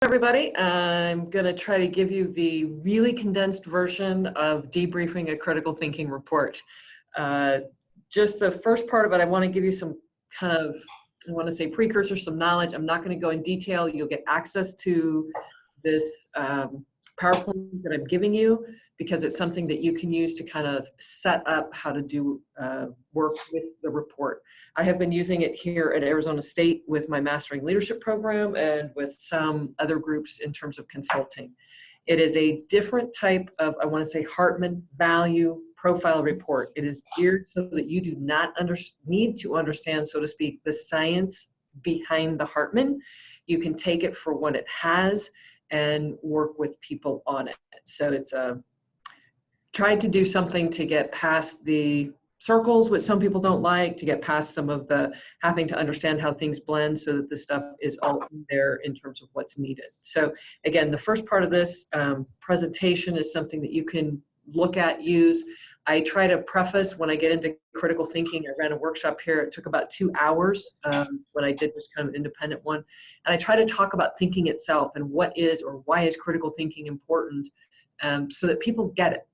Everybody. I'm going to try to give you the really condensed version of debriefing a critical thinking report. Just the first part of it, I want to give you some kind of, I want to say precursor, some knowledge. I'm not going to go in detail. You'll get access to this PowerPoint that I'm giving you because it's something that you can use to kind of set up how to do work with the report. I have been using it here at Arizona State with my Mastering Leadership program and with some other groups in terms of consulting. It is a different type of, I want to say, Hartman value profile report. It is geared so that you do not need to understand, so to speak, the science behind the Hartman. You can take it for what it has and work with people on it. So it's tried to do something to get past the circles, which some people don't like, to get past some of the having to understand how things blend so that the stuff is all in there in terms of what's needed. So again, the first part of this presentation is something that you can look at, use. I try to preface when I get into critical thinking. I ran a workshop here. It took about 2 hours when I did this kind of independent one. And I try to talk about thinking itself and what is or why is critical thinking important so that people get it.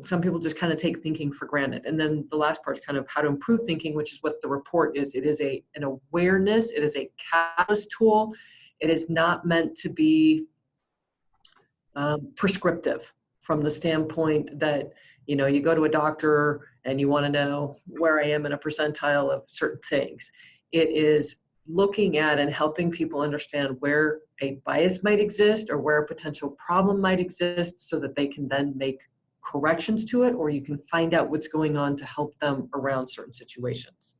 Some people just kind of take thinking for granted. And then the last part is kind of how to improve thinking, which is what the report is. It is an awareness. It is a catalyst tool. It is not meant to be prescriptive from the standpoint that, you know, you go to a doctor and you want to know where I am in a percentile of certain things. It is looking at and helping people understand where a bias might exist or where a potential problem might exist so that they can then make corrections to it, or you can find out what's going on to help them around certain situations.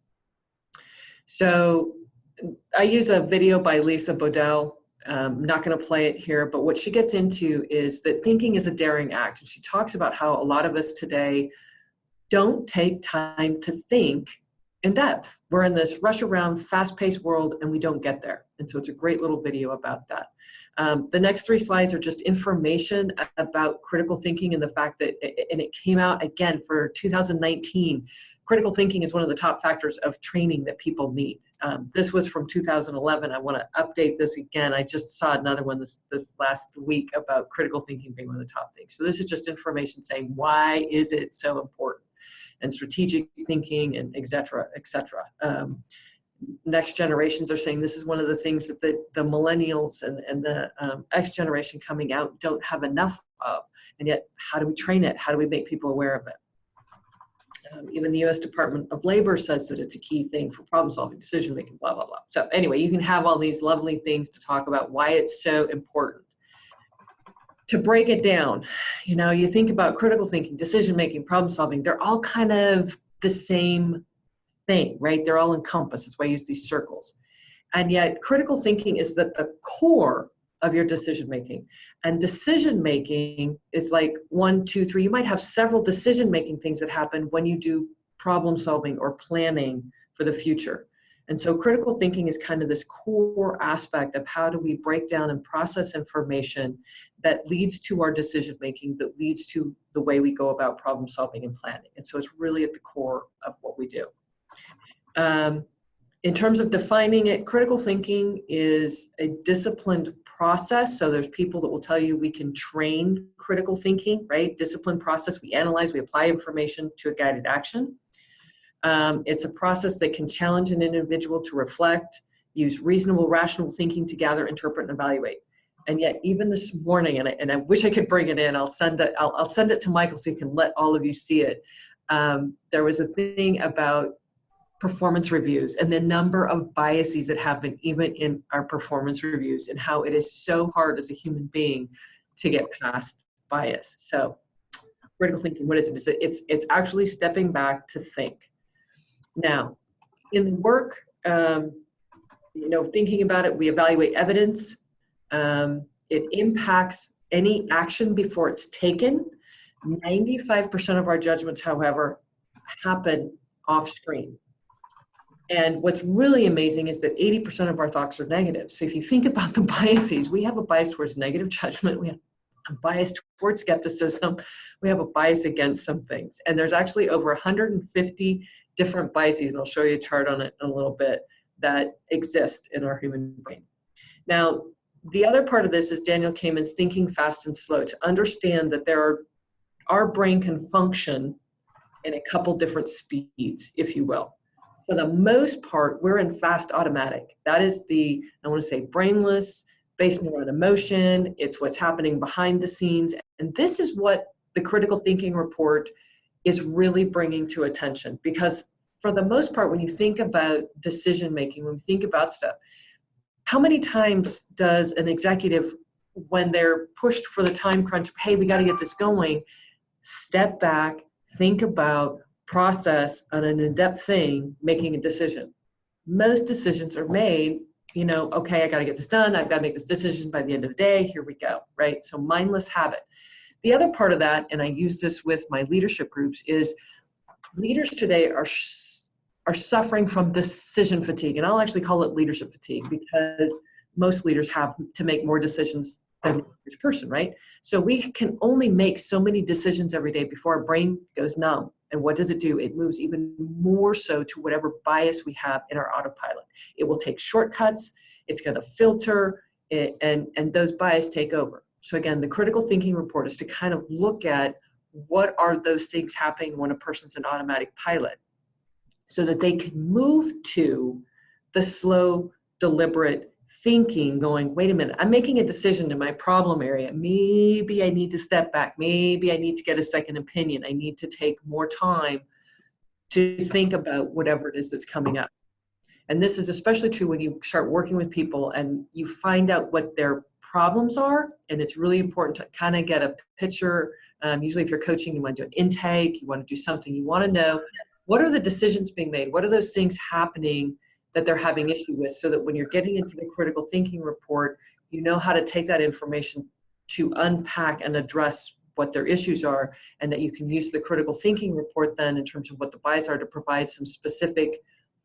So I use a video by Lisa Bodell. I'm not going to play it here, but what she gets into is that thinking is a daring act. And she talks about how a lot of us today don't take time to think in depth. We're in this rush around, fast-paced world, and we don't get there. And so it's a great little video about that. The next 3 slides are just information about critical thinking and the fact that, and it came out again for 2019, critical thinking is one of the top factors of training that people need. This was from 2011. I want to update this again. I just saw another one this last week about critical thinking being one of the top things. So this is just information saying, why is it so important? And strategic thinking and et cetera, et cetera. Next generations are saying this is one of the things that the millennials and the X generation coming out don't have enough of. And yet, how do we train it? How do we make people aware of it? Even the U.S. Department of Labor says that it's a key thing for problem solving, decision making, blah, blah, blah. So anyway, you can have all these lovely things to talk about why it's so important. To break it down, you know, you think about critical thinking, decision making, problem solving, they're all kind of the same thing, right? They're all encompassed. That's why I use these circles. And yet critical thinking is the core of your decision making. And decision making is like 1, 2, 3. You might have several decision making things that happen when you do problem solving or planning for the future. And so critical thinking is kind of this core aspect of how do we break down and process information that leads to our decision making, that leads to the way we go about problem solving and planning. And so it's really at the core of what we do. In terms of defining it, critical thinking is a disciplined process. So there's people that will tell you we can train critical thinking, right? Disciplined process. We analyze, we apply information to a guided action. It's a process that can challenge an individual to reflect, use reasonable, rational thinking to gather, interpret, and evaluate. And yet, even this morning, and I wish I could bring it in. I'll send it to Michael so you can let all of you see it. There was a thing about performance reviews and the number of biases that happen even in our performance reviews, and how it is so hard as a human being to get past bias. So, critical thinking, what is it? It's actually stepping back to think. Now, in the work, you know, thinking about it, we evaluate evidence. It impacts any action before it's taken. 95% of our judgments, however, happen off screen. And what's really amazing is that 80% of our thoughts are negative. So if you think about the biases, we have a bias towards negative judgment. We have a bias towards skepticism. We have a bias against some things. And there's actually over 150 different biases, and I'll show you a chart on it in a little bit, that exist in our human brain. Now, the other part of this is Daniel Kahneman's thinking fast and slow, to understand that our brain can function in a couple different speeds, if you will. For the most part, we're in fast automatic. That is I want to say brainless, based more on emotion. It's what's happening behind the scenes. And this is what the critical thinking report is really bringing to attention. Because for the most part, when you think about decision making, when you think about stuff, how many times does an executive, when they're pushed for the time crunch, hey, we got to get this going, step back, think about, process on an in-depth thing, making a decision? Most decisions are made, okay, I got to get this done. I've got to make this decision by the end of the day. Here we go, right? So mindless habit. The other part of that, and I use this with my leadership groups, is leaders today are suffering from decision fatigue. And I'll actually call it leadership fatigue, because most leaders have to make more decisions than the average person, right? So we can only make so many decisions every day before our brain goes numb. And what does it do? It moves even more so to whatever bias we have in our autopilot. It will take shortcuts. It's going to filter it, and those bias take over. So again, the critical thinking report is to kind of look at what are those things happening when a person's an automatic pilot, so that they can move to the slow, deliberate thinking, going, wait a minute, I'm making a decision in my problem area. Maybe I need to step back. Maybe I need to get a second opinion. I need to take more time to think about whatever it is that's coming up. And this is especially true when you start working with people and you find out what their problems are. And it's really important to kind of get a picture. Usually if you're coaching, you want to do an intake, you want to do something, you want to know, what are the decisions being made? What are those things happening that they're having issue with, so that when you're getting into the critical thinking report, you know how to take that information to unpack and address what their issues are, and that you can use the critical thinking report then in terms of what the bias are to provide some specific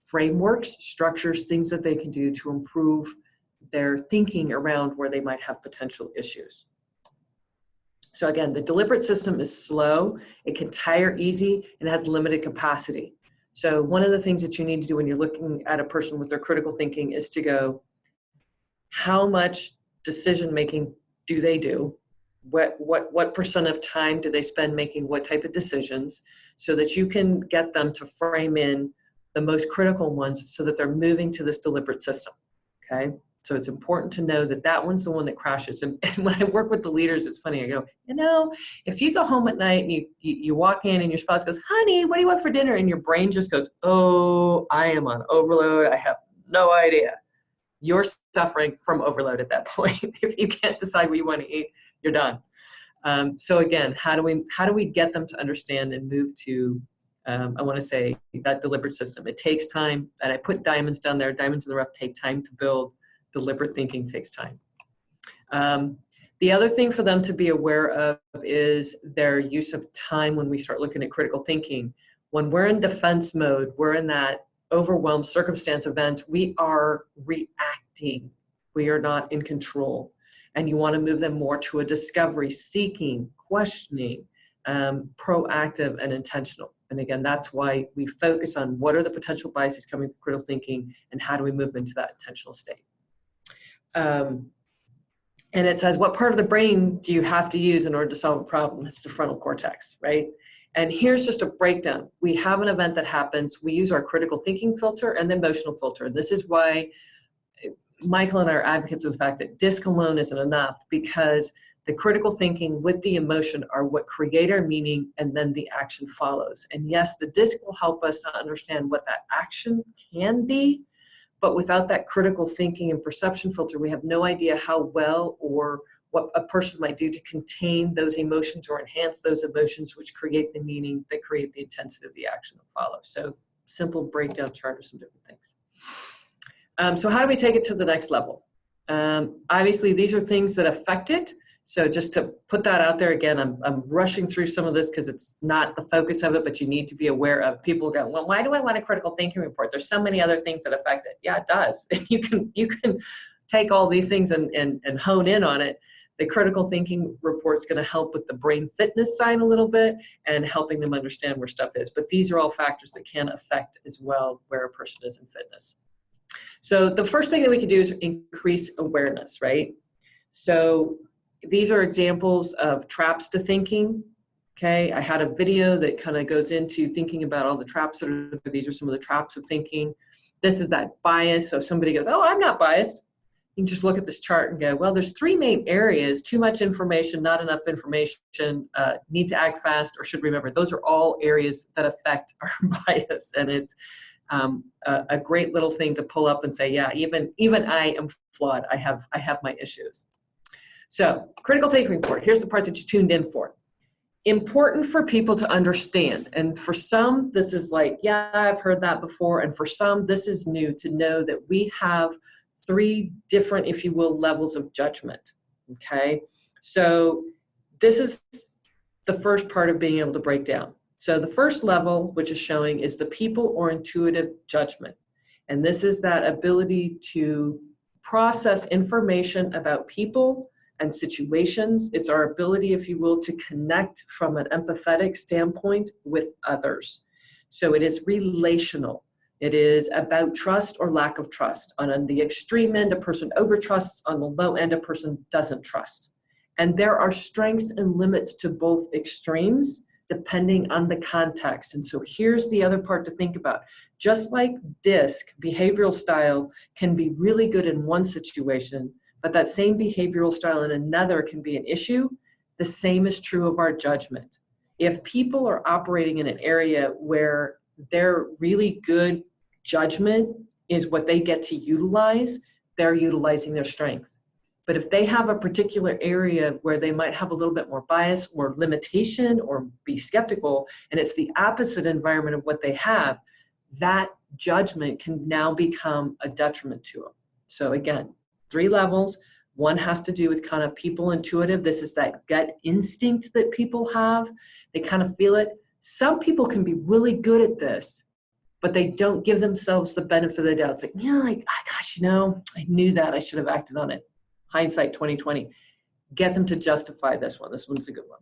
frameworks, structures, things that they can do to improve their thinking around where they might have potential issues. So again, the deliberate system is slow, it can tire easy, and has limited capacity. So one of the things that you need to do when you're looking at a person with their critical thinking is to go, how much decision making do they do? What percent of time do they spend making what type of decisions, so that you can get them to frame in the most critical ones so that they're moving to this deliberate system, okay? So it's important to know that that one's the one that crashes. And when I work with the leaders, it's funny. I go, if you go home at night and you walk in and your spouse goes, honey, what do you want for dinner? And your brain just goes, oh, I am on overload. I have no idea. You're suffering from overload at that point. If you can't decide what you want to eat, you're done. So again, how do we get them to understand and move to, I want to say, that deliberate system? It takes time. And I put diamonds down there. Diamonds in the rough take time to build. Deliberate thinking takes time. The other thing for them to be aware of is their use of time when we start looking at critical thinking. When we're in defense mode, we're in that overwhelmed circumstance event, we are reacting. We are not in control. And you want to move them more to a discovery, seeking, questioning, proactive and intentional. And again, that's why we focus on what are the potential biases coming from critical thinking and how do we move into that intentional state. And it says, what part of the brain do you have to use in order to solve a problem? It's the frontal cortex, right? And here's just a breakdown. We have an event that happens. We use our critical thinking filter and the emotional filter. And this is why Michael and I are advocates of the fact that DISC alone isn't enough, because the critical thinking with the emotion are what create our meaning, and then the action follows. And yes, the DISC will help us to understand what that action can be, but without that critical thinking and perception filter, we have no idea how well or what a person might do to contain those emotions or enhance those emotions, which create the meaning, that create the intensity of the action that follows. So simple breakdown chart of some different things. So how do we take it to the next level? Obviously, these are things that affect it. So just to put that out there again, I'm rushing through some of this because it's not the focus of it, but you need to be aware of. People go, well, why do I want a critical thinking report? There's so many other things that affect it. Yeah, it does. You can take all these things and hone in on it. The critical thinking report is going to help with the brain fitness side a little bit and helping them understand where stuff is. But these are all factors that can affect as well where a person is in fitness. So the first thing that we can do is increase awareness, right? So these are examples of traps to thinking. Okay, I had a video that kind of goes into thinking about all the traps that are there. These are some of the traps of thinking. This is that bias. So if somebody goes, oh, I'm not biased, you can just look at this chart and go, well, there's three main areas: too much information, not enough information, need to act fast, or should remember. Those are all areas that affect our bias. And it's a great little thing to pull up and say, yeah, even I am flawed. I have my issues. So critical thinking report. Here's the part that you tuned in for. Important for people to understand. And for some, this is like, yeah, I've heard that before. And for some, this is new to know that we have three different, if you will, levels of judgment. Okay. So this is the first part of being able to break down. So the first level, which is showing, is the people or intuitive judgment. And this is that ability to process information about people and situations. It's our ability, if you will, to connect from an empathetic standpoint with others. So it is relational. It is about trust or lack of trust. On the extreme end, a person overtrusts. On the low end, a person doesn't trust. And there are strengths and limits to both extremes depending on the context. And so here's the other part to think about. Just like DISC, behavioral style, can be really good in one situation, but that same behavioral style in another can be an issue, the same is true of our judgment. If people are operating in an area where their really good judgment is what they get to utilize, they're utilizing their strength. But if they have a particular area where they might have a little bit more bias or limitation or be skeptical, and it's the opposite environment of what they have, that judgment can now become a detriment to them. So again, three levels. One has to do with kind of people intuitive. This is that gut instinct that people have. They kind of feel it. Some people can be really good at this, but they don't give themselves the benefit of the doubt. It's like, yeah, like, gosh, I knew that. I should have acted on it. Hindsight 2020. Get them to justify this one. This one's a good one.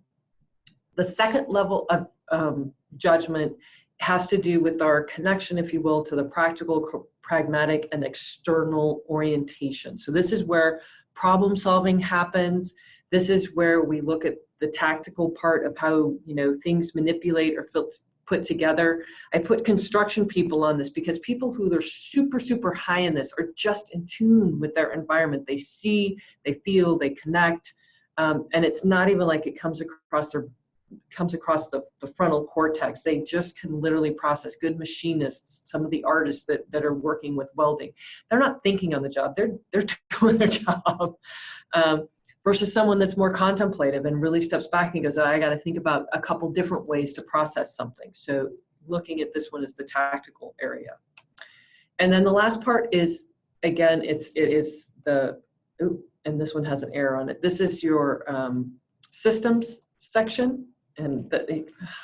The second level of judgment has to do with our connection, if you will, to the practical, pragmatic, and external orientation. So this is where problem solving happens. This is where we look at the tactical part of how things manipulate or put together. I put construction people on this because people who are super, super high in this are just in tune with their environment. They see, they feel, they connect, and it's not even like it comes across the frontal cortex. They just can literally process. Good machinists, some of the artists that are working with welding, they're not thinking on the job. They're doing their job. Versus someone that's more contemplative and really steps back and goes, I got to think about a couple different ways to process something. So looking at this one as the tactical area. And then the last part is, again, it is the, and this one has an error on it. This is your systems section. And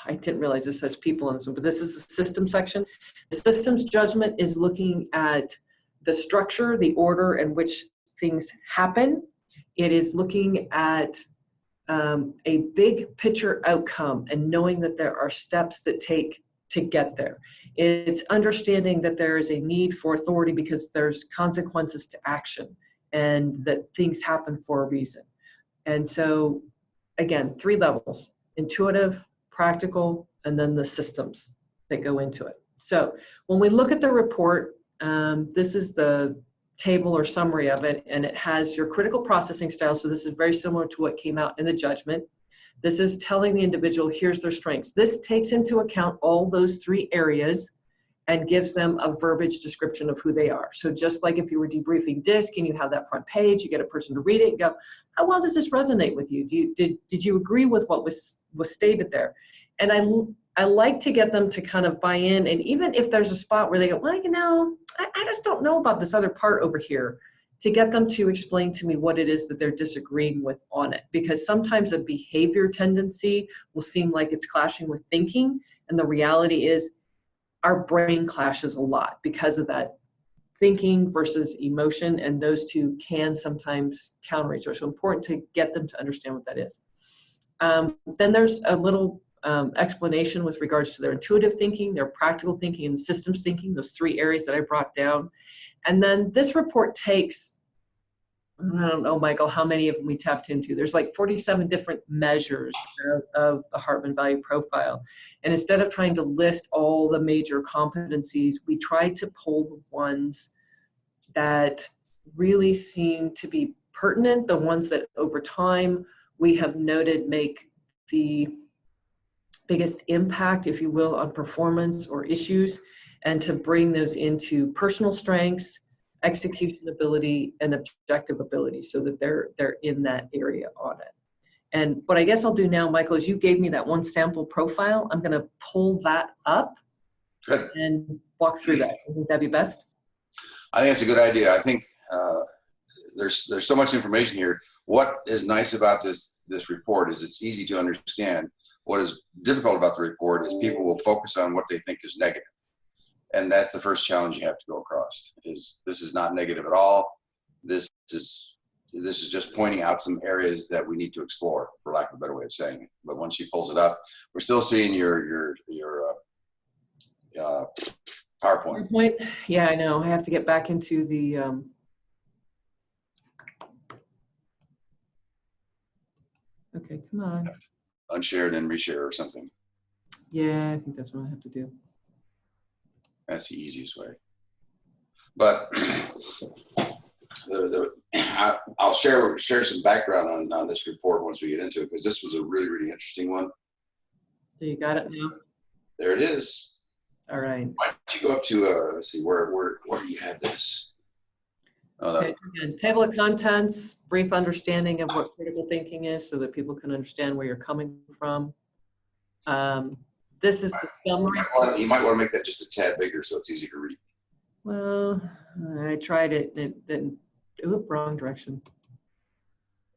I didn't realize this says people on this one, but this is the system section. The systems judgment is looking at the structure, the order in which things happen. It is looking at a big picture outcome and knowing that there are steps that take to get there. It's understanding that there is a need for authority because there's consequences to action and that things happen for a reason. And so, again, three levels: intuitive, practical, and then the systems that go into it. So when we look at the report, this is the table or summary of it, and it has your critical processing style. So this is very similar to what came out in the judgment. This is telling the individual, here's their strengths. This takes into account all those three areas and gives them a verbiage description of who they are. So just like if you were debriefing DISC and you have that front page, you get a person to read it and go, how well does this resonate with you? Did you agree with what was stated there? And I like to get them to kind of buy in, and even if there's a spot where they go, well, I just don't know about this other part over here, to get them to explain to me what it is that they're disagreeing with on it. Because sometimes a behavior tendency will seem like it's clashing with thinking, and the reality is our brain clashes a lot because of that thinking versus emotion, and those two can sometimes counter each other. So important to get them to understand what that is. Then there's a little explanation with regards to their intuitive thinking, their practical thinking, and systems thinking, those three areas that I brought down. And then this report takes I don't know, Michael, how many of them we tapped into. There's like 47 different measures of the Hartman Value Profile. And instead of trying to list all the major competencies, we tried to pull the ones that really seem to be pertinent, the ones that over time we have noted make the biggest impact, if you will, on performance or issues, and to bring those into personal strengths, execution ability, and objective ability, so that they're in that area on it. And what I guess I'll do now, Michael, is you gave me that one sample profile. I'm going to pull that up Good. and walk through that. I think that'd be best. I think it's a good idea. I think there's so much information here. What is nice about this report is it's easy to understand. What is difficult about the report is people will focus on what they think is negative. And that's the first challenge you have to go across, is this is not negative at all. This is just pointing out some areas that we need to explore, for lack of a better way of saying it. But once she pulls it up, we're still seeing your PowerPoint. Yeah, I know. I have to get back into the okay, come on. Unshared and reshare or something. Yeah, I think that's what I have to do. That's the easiest way. But I'll share some background on this report once we get into it, because this was a really, really interesting one. So you got it now? There it is. All right. Why don't you go up to let's see, where do you have this? Oh, Okay. Again, table of contents, brief understanding of what critical thinking is, so that people can understand where you're coming from. This is the summary. You might want to make that just a tad bigger so it's easy to read. Well, I tried it. Oop, wrong direction.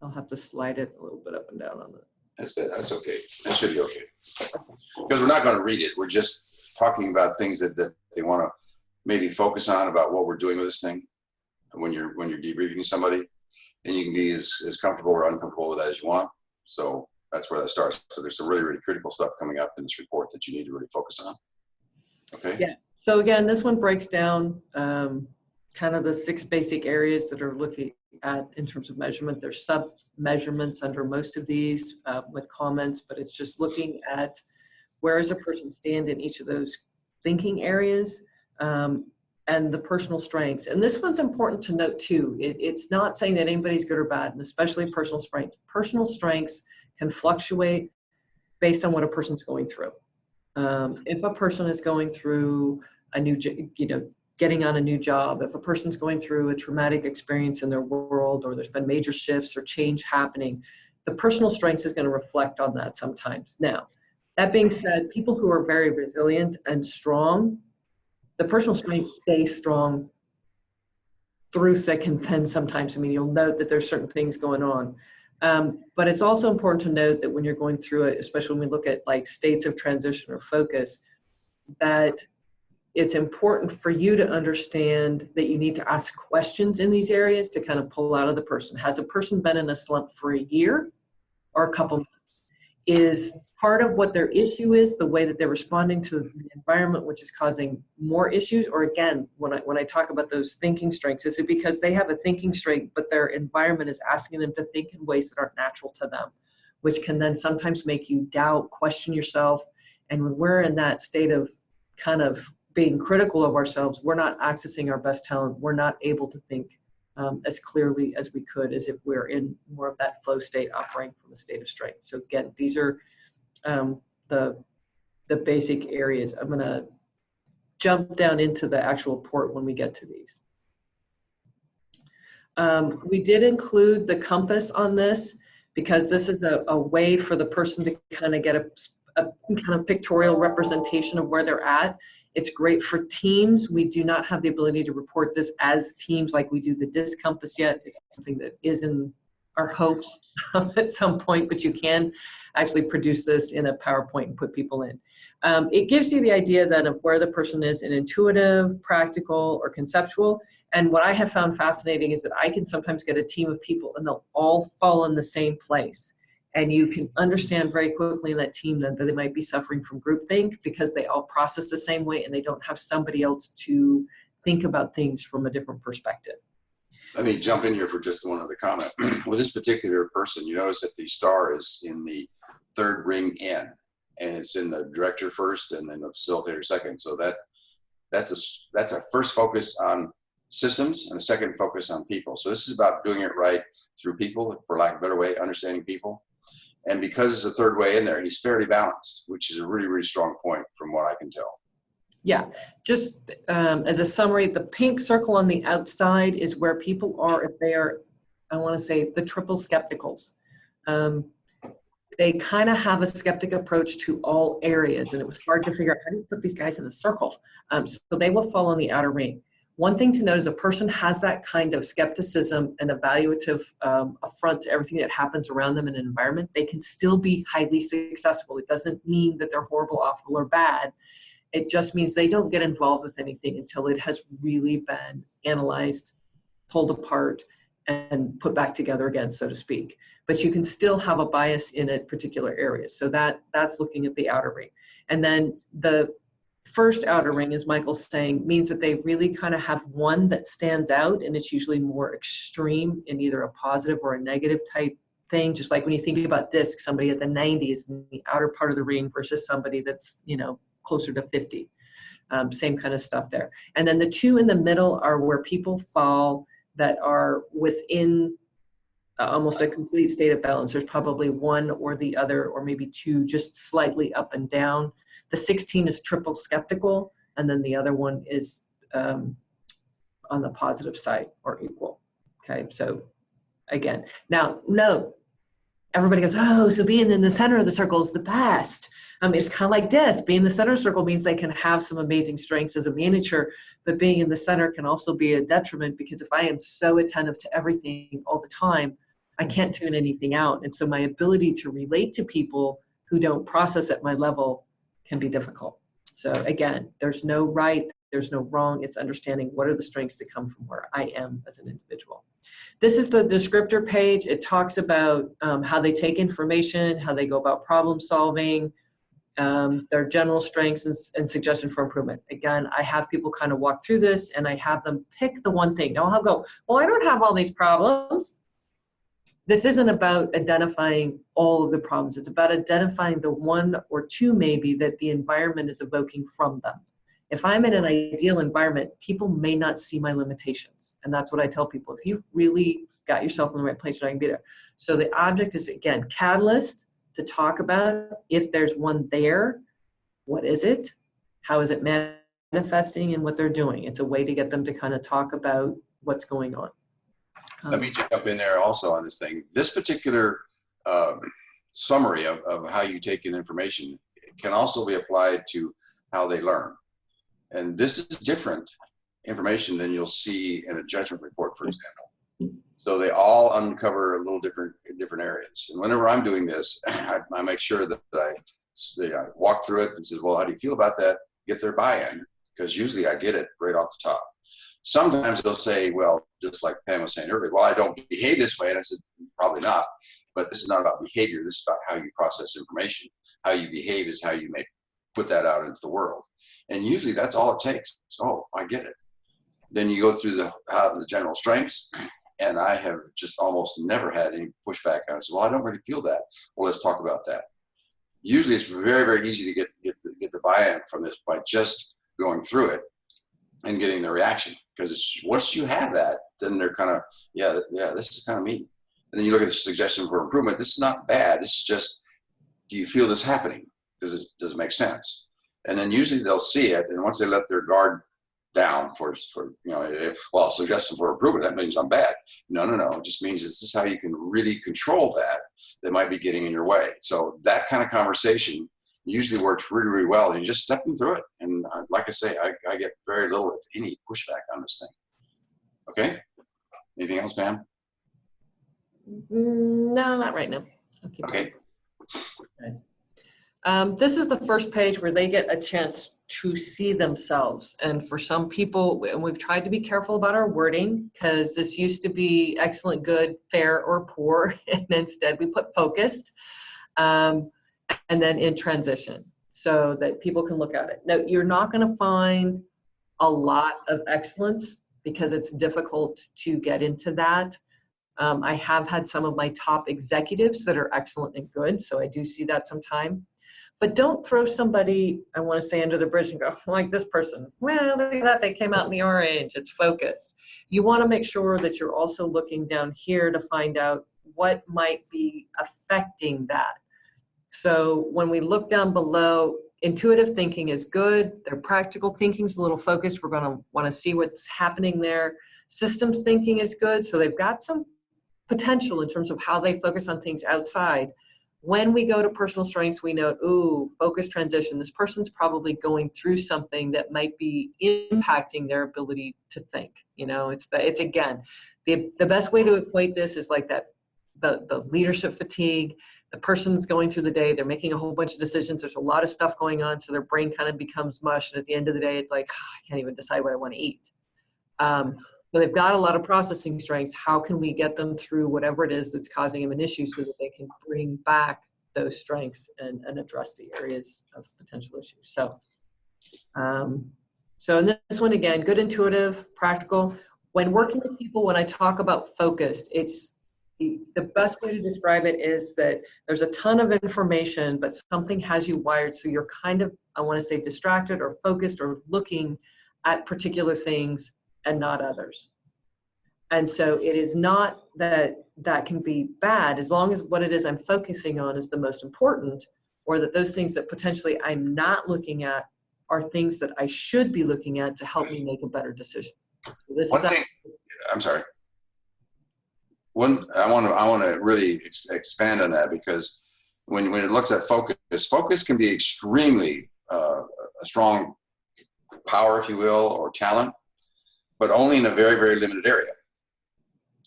I'll have to slide it a little bit up and down on it. That's okay. That should be okay. Because we're not going to read it. We're just talking about things that they want to maybe focus on about what we're doing with this thing when you're debriefing somebody, and you can be as comfortable or uncomfortable with that as you want. So that's where that starts. So there's some really, really critical stuff coming up in this report that you need to really focus on. Okay. Yeah. So again, this one breaks down kind of the 6 basic areas that are looking at in terms of measurement. There's sub measurements under most of these with comments, but it's just looking at where does a person stand in each of those thinking areas and the personal strengths. And this one's important to note too. It's not saying that anybody's good or bad, and especially personal strengths. Personal strengths can fluctuate based on what a person's going through. If a person is going through a new, getting on a new job, if a person's going through a traumatic experience in their world, or there's been major shifts or change happening, the personal strengths is going to reflect on that sometimes. Now, that being said, people who are very resilient and strong, the personal strengths stay strong through thick and thin sometimes. I mean, you'll note that there's certain things going on. But it's also important to note that when you're going through it, especially when we look at like states of transition or focus, that it's important for you to understand that you need to ask questions in these areas to kind of pull out of the person. Has a person been in a slump for a year or a couple months? Is part of what their issue is the way that they're responding to the environment, which is causing more issues? Or again, when I talk about those thinking strengths, is it because they have a thinking strength, but their environment is asking them to think in ways that aren't natural to them, which can then sometimes make you doubt, question yourself. And when we're in that state of kind of being critical of ourselves, we're not accessing our best talent. We're not able to think as clearly as we could, as if we're in more of that flow state, operating from a state of strength. So again, these are the basic areas. I'm going to jump down into the actual report when we get to these. We did include the compass on this because this is a way for the person to kind of get a kind of pictorial representation of where they're at. It's great for teams. We do not have the ability to report this as teams like we do the DISC compass yet. It's something that is in our hopes at some point, but you can actually produce this in a PowerPoint and put people in. It gives you the idea then of where the person is in intuitive, practical, or conceptual. And what I have found fascinating is that I can sometimes get a team of people and they'll all fall in the same place. And you can understand very quickly in that team that they might be suffering from groupthink because they all process the same way and they don't have somebody else to think about things from a different perspective. Let me jump in here for just one other comment. With this particular person, you notice that the star is in the third ring in, and it's in the director first and then the facilitator second. So that's a first focus on systems and a second focus on people. So this is about doing it right through people, for lack of a better way, understanding people. And because it's a third way in there, he's fairly balanced, which is a really, really strong point from what I can tell. Yeah, just as a summary, the pink circle on the outside is where people are if they are, I want to say, the triple skepticals. They kind of have a skeptic approach to all areas, and it was hard to figure out how do you put these guys in a circle. So they will fall on the outer ring. One thing to note is a person has that kind of skepticism and evaluative affront to everything that happens around them in an environment. They can still be highly successful. It doesn't mean that they're horrible, awful, or bad. It just means they don't get involved with anything until it has really been analyzed, pulled apart, and put back together again, so to speak. But you can still have a bias in a particular area. So that's looking at the outer ring. And then the first outer ring, as Michael's saying, means that they really kind of have one that stands out, and it's usually more extreme in either a positive or a negative type thing. Just like when you think about disc, somebody at the 90 is in the outer part of the ring versus somebody that's, closer to 50. Same kind of stuff there. And then the two in the middle are where people fall that are within almost a complete state of balance. There's probably one or the other, or maybe two, just slightly up and down. The 16 is triple skeptical, and then the other one is on the positive side or equal. Okay, so again, now note, everybody goes, oh, so being in the center of the circle is the best. It's kind of like this. Being in the center circle means they can have some amazing strengths as a manager, but being in the center can also be a detriment, because if I am so attentive to everything all the time, I can't tune anything out. And so my ability to relate to people who don't process at my level can be difficult. So again, there's no right, there's no wrong. It's understanding what are the strengths that come from where I am as an individual. This is the descriptor page. It talks about how they take information, how they go about problem solving, their general strengths and suggestion for improvement. Again, I have people kind of walk through this, and I have them pick the one thing. Now I'll go, well, I don't have all these problems. This isn't about identifying all of the problems. It's about identifying the one or two maybe that the environment is evoking from them. If I'm in an ideal environment, people may not see my limitations. And that's what I tell people. If you've really got yourself in the right place, you're not going to be there. So the object is, again, catalyst to talk about if there's one there, what is it? How is it manifesting and what they're doing? It's a way to get them to kind of talk about what's going on. Let me jump in there also on this thing. This particular summary of how you take in information can also be applied to how they learn. And this is different information than you'll see in a judgment report, for example. So they all uncover a little different areas. And whenever I'm doing this, I make sure that I walk through it and say, well, how do you feel about that? Get their buy-in, because usually I get it right off the top. Sometimes they'll say, well, just like Pam was saying earlier, well, I don't behave this way. And I said, probably not. But this is not about behavior. This is about how you process information. How you behave is how you put that out into the world. And usually that's all it takes. Oh, I get it. Then you go through the general strengths. And I have just almost never had any pushback on it. So, well, I don't really feel that. Well, let's talk about that. Usually it's very, very easy to get the buy-in from this by just going through it and getting the reaction. Because it's once you have that, then they're kind of, yeah, this is kind of me. And then you look at the suggestion for improvement. This is not bad. This is just, do you feel this happening? Does it make sense? And then usually they'll see it. And once they let their guard down for well, suggestion for improvement, that means I'm bad. No. It just means this is how you can really control that might be getting in your way. So that kind of conversation usually works really, really well. And you just step them through it. And like I say, I get very little, if any, pushback on this thing. Okay? Anything else, Pam? No, not right now. Okay. This is the first page where they get a chance to see themselves. And for some people, and we've tried to be careful about our wording, because this used to be excellent, good, fair, or poor. And instead we put focused, and then in transition, so that people can look at it. Now, you're not going to find a lot of excellence, because it's difficult to get into that. I have had some of my top executives that are excellent and good, so I do see that sometime. But don't throw somebody, I want to say, under the bridge and go, like this person, well, look at that, they came out in the orange, it's focused. You want to make sure that you're also looking down here to find out what might be affecting that. So when we look down below, intuitive thinking is good. Their practical thinking is a little focused. We're going to want to see what's happening there. Systems thinking is good. So they've got some potential in terms of how they focus on things outside. When we go to personal strengths, we note, ooh, focus transition. This person's probably going through something that might be impacting their ability to think. You know, it's again, the best way to equate this is like that, the leadership fatigue. The person's going through the day, they're making a whole bunch of decisions. There's a lot of stuff going on. So their brain kind of becomes mush. And at the end of the day, it's like, oh, I can't even decide what I want to eat. But they've got a lot of processing strengths. How can we get them through whatever it is that's causing them an issue so that they can bring back those strengths and address the areas of potential issues? So in this one, again, good, intuitive, practical. When working with people, when I talk about focused, it's the best way to describe it is that there's a ton of information, but something has you wired. So you're kind of, I want to say, distracted or focused or looking at particular things and not others. And so it is not that that can be bad as long as what it is I'm focusing on is the most important, or that those things that potentially I'm not looking at are things that I should be looking at to help me make a better decision. So this One thing, I'm sorry. I want to really expand on that, because when it looks at focus can be extremely a strong power, if you will, or talent, but only in a very, very limited area.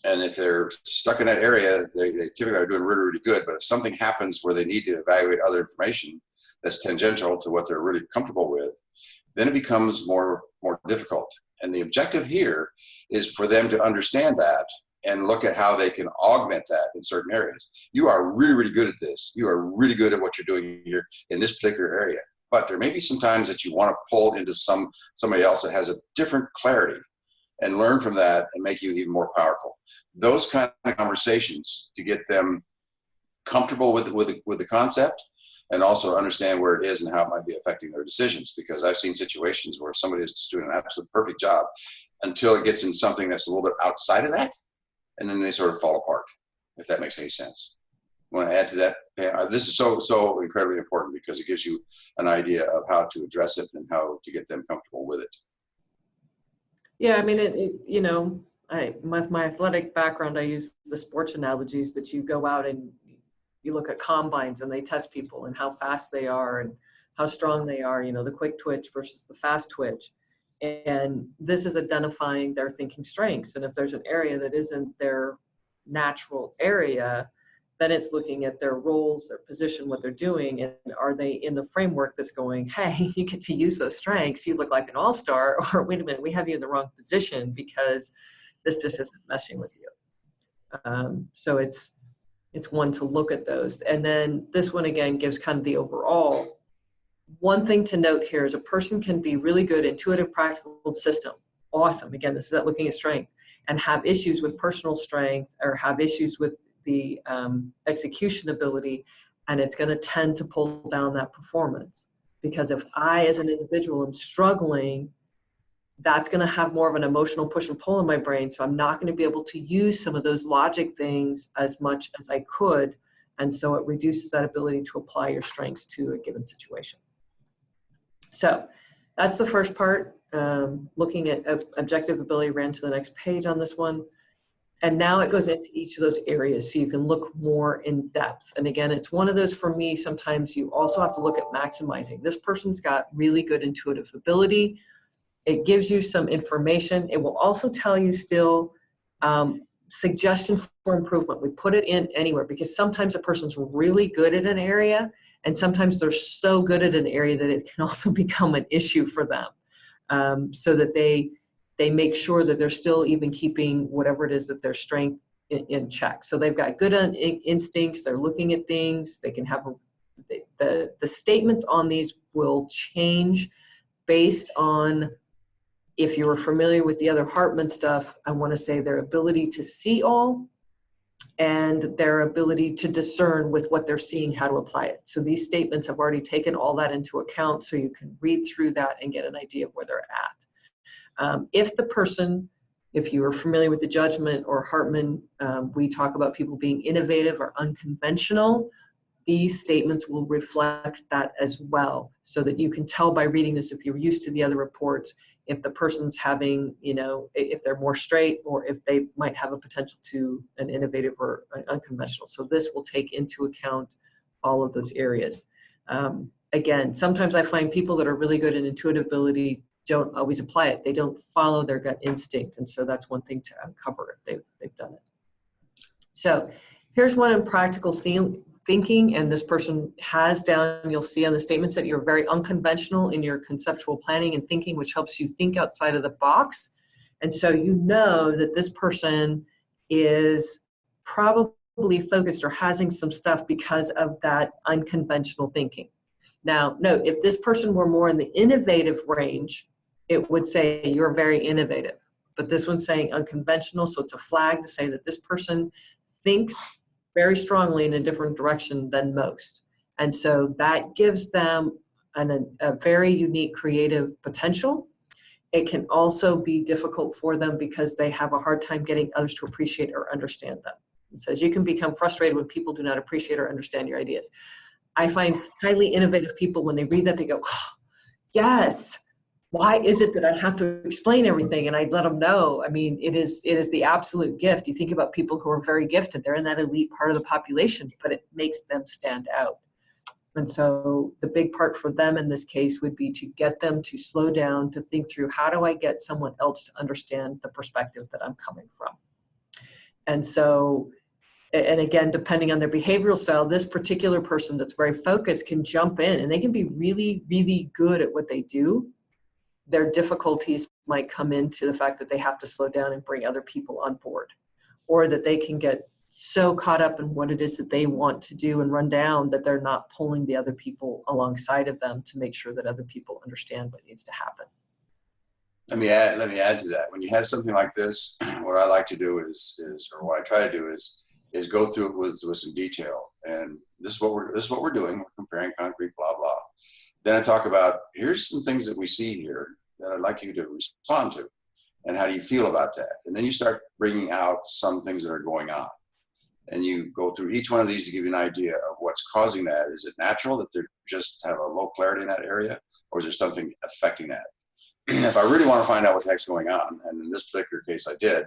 And if they're stuck in that area, they typically are doing really, really good. But if something happens where they need to evaluate other information that's tangential to what they're really comfortable with, then it becomes more difficult. And the objective here is for them to understand that and look at how they can augment that in certain areas. You are really, really good at this. You are really good at what you're doing here in this particular area. But there may be some times that you want to pull into somebody else that has a different clarity and learn from that and make you even more powerful. Those kind of conversations to get them comfortable with the concept and also understand where it is and how it might be affecting their decisions. Because I've seen situations where somebody is just doing an absolute perfect job until it gets in something that's a little bit outside of that, and then they sort of fall apart, if that makes any sense. Want to add to that? This is so incredibly important because it gives you an idea of how to address it and how to get them comfortable with it. Yeah, I mean, you know, with my athletic background, I use the sports analogies that you go out and you look at combines and they test people and how fast they are and how strong they are, you know, the quick twitch versus the fast twitch. And this is identifying their thinking strengths. And if there's an area that isn't their natural area, then it's looking at their roles, their position, what they're doing, and are they in the framework that's going, hey, you get to use those strengths, you look like an all-star, or wait a minute, we have you in the wrong position because this just isn't meshing with you. So it's one to look at those. And then this one, again, gives kind of the overall. One thing to note here is a person can be really good, intuitive, practical system. Awesome. Again, this is that looking at strength, and have issues with personal strength or have issues with the execution ability, and it's going to tend to pull down that performance. Because if I, as an individual, am struggling, that's going to have more of an emotional push and pull in my brain. So I'm not going to be able to use some of those logic things as much as I could. And so it reduces that ability to apply your strengths to a given situation. So that's the first part. Looking at objective ability, ran to the next page on this one. And now it goes into each of those areas so you can look more in depth. And again, it's one of those, for me, sometimes you also have to look at maximizing. This person's got really good intuitive ability. It gives you some information. It will also tell you still suggestions for improvement. We put it in anywhere because sometimes a person's really good at an area and sometimes they're so good at an area that it can also become an issue for them, so that they make sure that they're still even keeping whatever it is that their strength in check. So they've got good instincts. They're looking at things. They can have the statements on these will change based on If you were familiar with the other Hartman stuff, I want to say their ability to see all and their ability to discern with what they're seeing, how to apply it. So these statements have already taken all that into account, so you can read through that and get an idea of where they're at. If you are familiar with the judgment or Hartman, we talk about people being innovative or unconventional. These statements will reflect that as well, so that you can tell by reading this, if you're used to the other reports, if the person's having, if they're more straight or if they might have a potential to an innovative or unconventional. So this will take into account all of those areas. Again, sometimes I find people that are really good in intuitive ability don't always apply it. They don't follow their gut instinct. And so that's one thing to uncover if they've done it. So here's one in practical thinking, and this person has down, you'll see on the statements that you're very unconventional in your conceptual planning and thinking, which helps you think outside of the box. And so you know that this person is probably focused or having some stuff because of that unconventional thinking. Now, note, if this person were more in the innovative range, it would say you're very innovative. But this one's saying unconventional, so it's a flag to say that this person thinks very strongly in a different direction than most. And so that gives them a very unique creative potential. It can also be difficult for them because they have a hard time getting others to appreciate or understand them. It says you can become frustrated when people do not appreciate or understand your ideas. I find highly innovative people, when they read that, they go, oh, yes, why is it that I have to explain everything? And I let them know. I mean, it is the absolute gift. You think about people who are very gifted, they're in that elite part of the population, but it makes them stand out. And so the big part for them in this case would be to get them to slow down, to think through, how do I get someone else to understand the perspective that I'm coming from? And so, and again, depending on their behavioral style, this particular person that's very focused can jump in and they can be really, really good at what they do. Their difficulties might come into the fact that they have to slow down and bring other people on board, or that they can get so caught up in what it is that they want to do and run down that they're not pulling the other people alongside of them to make sure that other people understand what needs to happen. Let me add to that. When you have something like this, what I like to do is or what I try to do is go through it with some detail. And this is what we're doing. We're comparing concrete, blah, blah. Then I talk about, here's some things that we see here that I'd like you to respond to. And how do you feel about that? And then you start bringing out some things that are going on. And you go through each one of these to give you an idea of what's causing that. Is it natural that they just have a low clarity in that area? Or is there something affecting that? If I really want to find out what the heck's going on, and in this particular case I did,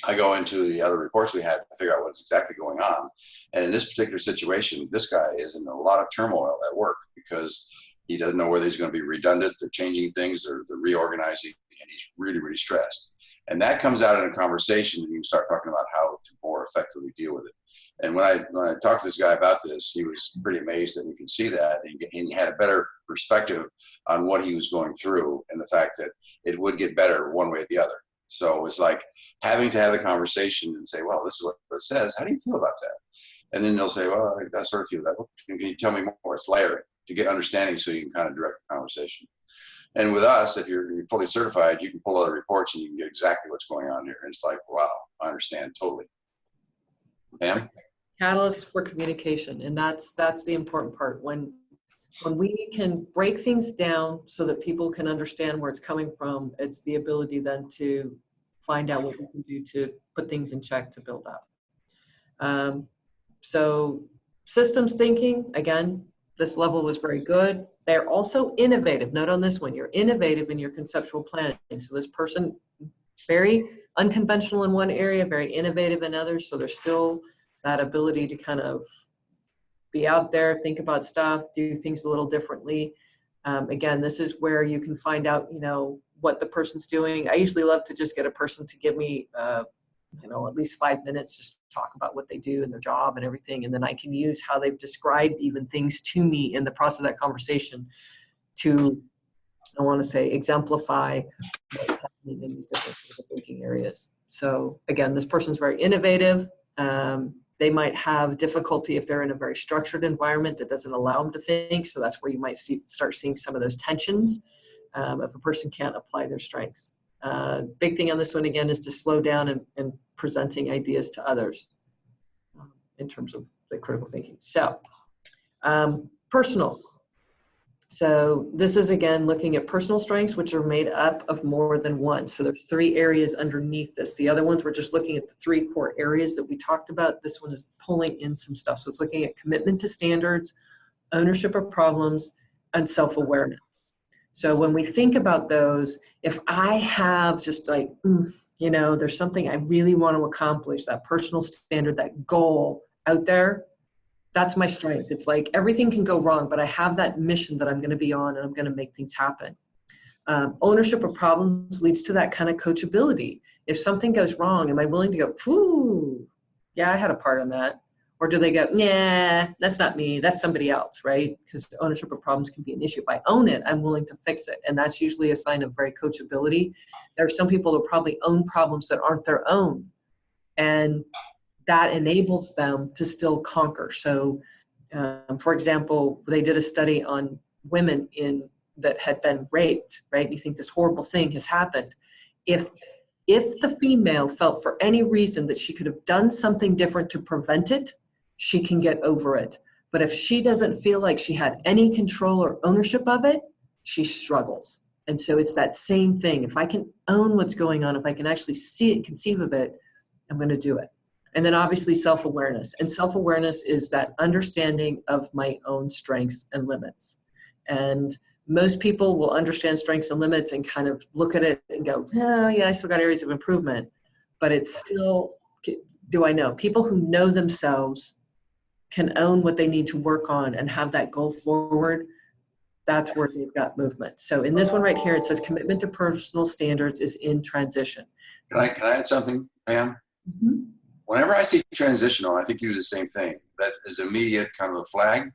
I go into the other reports we had to figure out what's exactly going on. And in this particular situation, this guy is in a lot of turmoil at work because he doesn't know whether he's going to be redundant. They're changing things, they're reorganizing, and he's really, really stressed. And that comes out in a conversation, and you start talking about how to more effectively deal with it. And when I talked to this guy about this, he was pretty amazed that we could see that, and he had a better perspective on what he was going through and the fact that it would get better one way or the other. So it's like having to have a conversation and say, well, this is what it says. How do you feel about that? And then they'll say, well, I sort of feel that. Can you tell me more? It's layering to get understanding so you can kind of direct the conversation. And with us, if you're fully certified, you can pull other reports and you can get exactly what's going on here. And it's like, wow, I understand totally. Pam? Catalyst for communication. And that's the important part. When we can break things down so that people can understand where it's coming from, it's the ability then to find out what we can do to put things in check to build up. So systems thinking, again, this level was very good. They're also innovative. Note on this one, you're innovative in your conceptual planning. So this person, very unconventional in one area, very innovative in others. So there's still that ability to kind of be out there, think about stuff, do things a little differently. Again, this is where you can find out, what the person's doing. I usually love to just get a person to give me, at least 5 minutes, just to talk about what they do and their job and everything. And then I can use how they've described even things to me in the process of that conversation to, I want to say, exemplify what's happening in these different thinking areas. So again, this person's very innovative. They might have difficulty if they're in a very structured environment that doesn't allow them to think. So that's where you might start seeing some of those tensions. if a person can't apply their strengths. Big thing on this one, again, is to slow down and presenting ideas to others in terms of the critical thinking. So personal. So this is, again, looking at personal strengths, which are made up of more than one. So there's 3 areas underneath this. The other ones, we're just looking at the 3 core areas that we talked about. This one is pulling in some stuff. So it's looking at commitment to standards, ownership of problems, and self-awareness. So when we think about those, if I have just like, there's something I really want to accomplish, that personal standard, that goal out there, that's my strength. It's like everything can go wrong, but I have that mission that I'm going to be on and I'm going to make things happen. Ownership of problems leads to that kind of coachability. If something goes wrong, am I willing to go, yeah, I had a part in that? Or do they go, nah, that's not me, that's somebody else, right? Because ownership of problems can be an issue. If I own it, I'm willing to fix it. And that's usually a sign of very coachability. There are some people who probably own problems that aren't their own. And that enables them to still conquer. So, for example, they did a study on women that had been raped, right? You think this horrible thing has happened. If the female felt for any reason that she could have done something different to prevent it, she can get over it. But if she doesn't feel like she had any control or ownership of it, she struggles. And so it's that same thing. If I can own what's going on, if I can actually see it, conceive of it, I'm going to do it. And then obviously self-awareness. And self-awareness is that understanding of my own strengths and limits. And most people will understand strengths and limits and kind of look at it and go, oh, yeah, I still got areas of improvement. But it's still, do I know? People who know themselves can own what they need to work on and have that goal forward. That's where they've got movement. So in this one right here, it says commitment to personal standards is in transition. Can I add something, Pam? Mm-hmm. Whenever I see transitional, I think you do the same thing. That is immediate kind of a flag.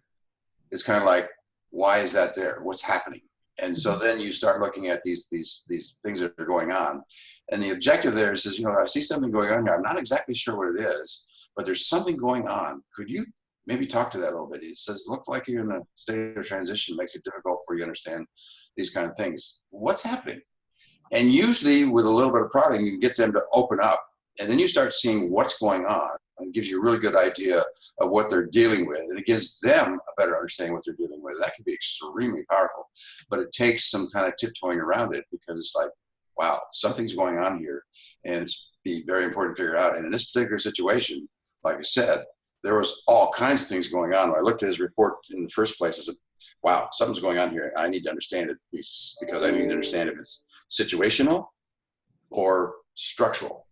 It's kind of like, why is that there? What's happening? And so then you start looking at these things that are going on. And the objective there is, I see something going on here. I'm not exactly sure what it is, but there's something going on. Could you maybe talk to that a little bit? It says, look like you're in a state of transition, makes it difficult for you to understand these kind of things. What's happening? And usually with a little bit of prodding, you can get them to open up. And then you start seeing what's going on, and it gives you a really good idea of what they're dealing with. And it gives them a better understanding of what they're dealing with. That can be extremely powerful, but it takes some kind of tiptoeing around it, because it's like, wow, something's going on here, and it's be very important to figure out. And in this particular situation, like I said, there was all kinds of things going on. When I looked at his report in the first place, I said, wow, something's going on here. I need to understand it, because I need to understand if it's situational or structural.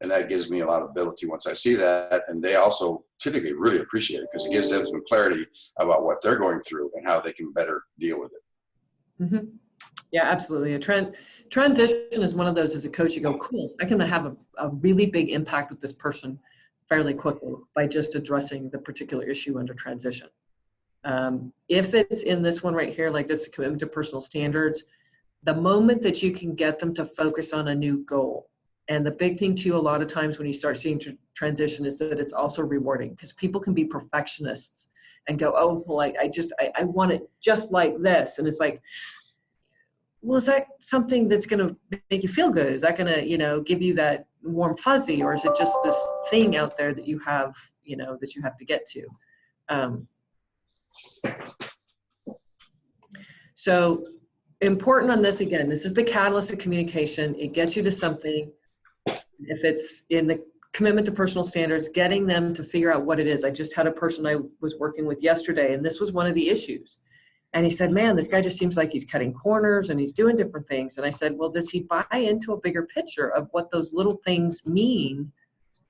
And that gives me a lot of ability once I see that. And they also typically really appreciate it, because it gives them some clarity about what they're going through and how they can better deal with it. Mm-hmm. Yeah, absolutely. A transition is one of those, as a coach, you go, cool, I can have a really big impact with this person fairly quickly by just addressing the particular issue under transition. If it's in this one right here, like this commitment to personal standards, the moment that you can get them to focus on a new goal. And the big thing too, a lot of times when you start seeing transition, is that it's also rewarding, because people can be perfectionists and go, oh, well, I want it just like this. And it's like, well, is that something that's going to make you feel good? Is that going to, give you that warm fuzzy, or is it just this thing out there that you have, that you have to get to? So important on this, again, this is the catalyst of communication. It gets you to something. If it's in the commitment to personal standards, getting them to figure out what it is. I just had a person I was working with yesterday, and this was one of the issues. And he said, man, this guy just seems like he's cutting corners and he's doing different things. And I said, well, does he buy into a bigger picture of what those little things mean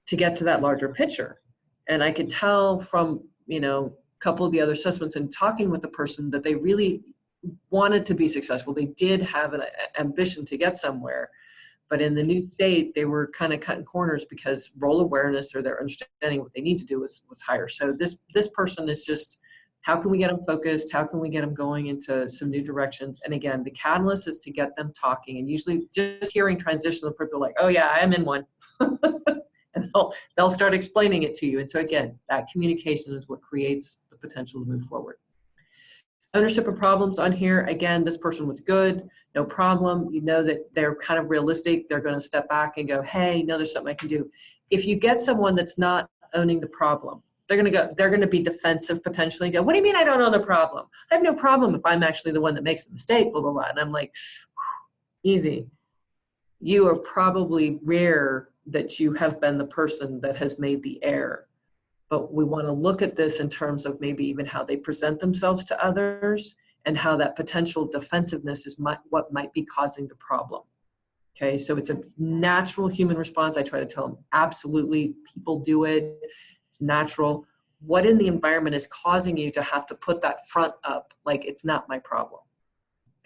to get to that larger picture? And I could tell from, a couple of the other assessments and talking with the person that they really wanted to be successful. They did have an ambition to get somewhere. But in the new state, they were kind of cutting corners because role awareness, or their understanding what they need to do was higher. So this person is just, how can we get them focused? How can we get them going into some new directions? And again, the catalyst is to get them talking. And usually just hearing transition, people are like, oh yeah, I'm in one. And they'll start explaining it to you. And so again, that communication is what creates the potential to move forward. Ownership of problems on here, again, this person was good, no problem. You know that they're kind of realistic. They're going to step back and go, hey, no, there's something I can do. If you get someone that's not owning the problem, they're going to be defensive potentially, go, what do you mean I don't own the problem? I have no problem if I'm actually the one that makes the mistake, blah, blah, blah. And I'm like, easy. You are probably rare that you have been the person that has made the error. But we want to look at this in terms of maybe even how they present themselves to others and how that potential defensiveness is what might be causing the problem. Okay, so it's a natural human response. I try to tell them, absolutely, people do it. It's natural. What in the environment is causing you to have to put that front up like it's not my problem?